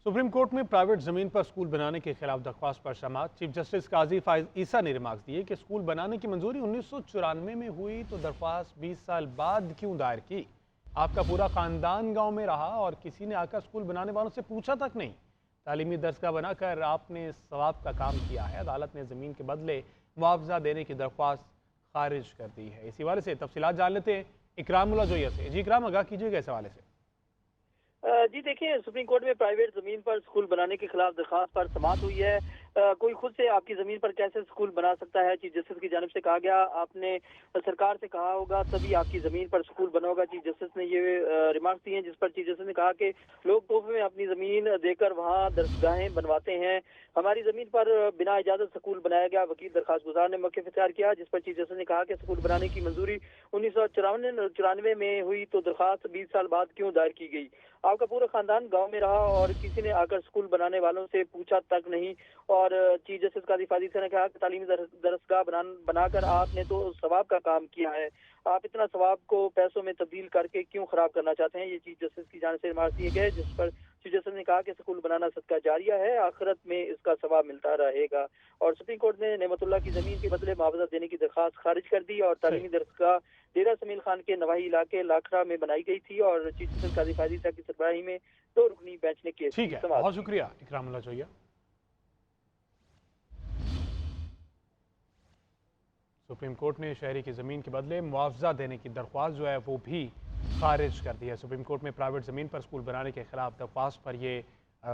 Supreme court में private ज़मीन पर स्कूल बनाने के खिलाफ दरख्वास्त पर समाअत। चीफ जस्टिस काजी फाइज ईसा ने रिमार्क्स दिए कि स्कूल बनाने की मंजूरी 1994 में हुई तो दरख्वास्त 20 साल बाद क्यों दायर की। आपका पूरा ख़ानदान गांव में रहा और किसी ने आकर स्कूल बनाने वालों से पूछा तक नहीं। तालीमी दरगाह बनाकर आपने सवाब का काम किया है। अदालत ने ज़मीन के बदले मुआवजा देने की दरख्वास्त खारिज कर दी है। इसी हवाले से तफसीलात जान लेते हैं इकरामुल्लाह जोया से। जी इकराम, आगाह कीजिएगा इस हवाले से। जी देखिए, सुप्रीम कोर्ट में प्राइवेट जमीन पर स्कूल बनाने के खिलाफ दरखास्त पर समाअत हुई है। कोई खुद से आपकी जमीन पर कैसे स्कूल बना सकता है, चीफ जस्टिस की जानिब से कहा गया। आपने सरकार से कहा होगा तभी आपकी जमीन पर स्कूल बना होगा। चीफ जस्टिस ने ये रिमार्क्स दिए हैं, जिस पर चीफ जस्टिस ने कहा कि लोग तोहफे में अपनी जमीन देकर वहाँ दरगाहें बनवाते हैं। हमारी जमीन पर बिना इजाजत स्कूल बनाया गया। वकील दरखास्त गुजार ने मौके इख्तियार किया, जिस पर चीफ जस्टिस ने कहा कि स्कूल बनाने की मंजूरी 1994 में हुई तो दरखास्त 20 साल बाद क्यों दायर की गई। आपका पूरा खानदान गांव में रहा और किसी ने आकर स्कूल बनाने वालों से पूछा तक नहीं। और चीफ जस्टिस काजी फाइज ईसा ने कहा कि तालीमी दरसगाह बनाकर आपने तो सवाब का काम किया है। आप इतना सवाब को पैसों में तब्दील करके क्यों खराब करना चाहते हैं। ये चीफ जस्टिस की जानिब से रिमार्क दिए गए, जिस पर चीफ जस्टिस ने कहा कि स्कूल बनाना सदका जारिया है, आखिरत में इसका सवाब मिलता रहेगा। और सुप्रीम कोर्ट ने नेमतुल्लाह की जमीन के बदले मुआवजा देने की दरखास्त खारिज कर दी। और तालीमी दरगाह डेरा समील खान के नवाही इलाके लाखरा में बनाई गई थी और चीफ जस्टिस काजी फाइज ईसा की सरबराही में 2 रुकनी बेंच ने केस ठीक है, बहुत शुक्रिया इकरामुल्लाह जोया। सुप्रीम कोर्ट ने शहरी की ज़मीन के बदले मुआवजा देने की दरख्वास्त जो है वो भी खारिज कर दी है। सुप्रीम कोर्ट में प्राइवेट ज़मीन पर स्कूल बनाने के खिलाफ दरख्वास्त पर ये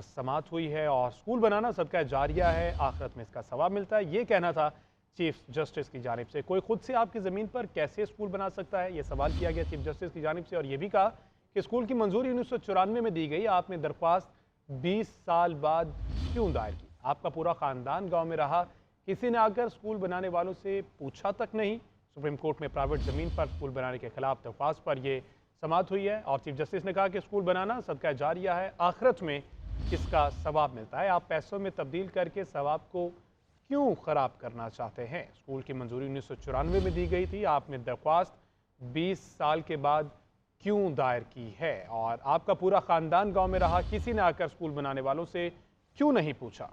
समाअत हुई है और स्कूल बनाना सदका जारिया है, आखिरत में इसका सवाब मिलता है, ये कहना था चीफ जस्टिस की जानिब से। कोई खुद से आपकी ज़मीन पर कैसे स्कूल बना सकता है, ये सवाल किया गया चीफ जस्टिस की जानिब से। और ये भी कहा कि स्कूल की मंजूरी 1994 में दी गई, आपने दरख्वास्त 20 साल बाद क्यों दायर की। आपका पूरा ख़ानदान गाँव में रहा, किसी ने आकर स्कूल बनाने वालों से पूछा तक नहीं। सुप्रीम कोर्ट में प्राइवेट ज़मीन पर स्कूल बनाने के खिलाफ दरख्वास्त पर यह समाअत हुई है और चीफ जस्टिस ने कहा कि स्कूल बनाना सदका जारिया है, आखिरत में इसका सवाब मिलता है। आप पैसों में तब्दील करके सवाब को क्यों ख़राब करना चाहते हैं। स्कूल की मंजूरी 1994 में दी गई थी, आपने दरख्वास्त 20 साल के बाद क्यों दायर की है। और आपका पूरा ख़ानदान गाँव में रहा, किसी ने आकर स्कूल बनाने वालों से क्यों नहीं पूछा।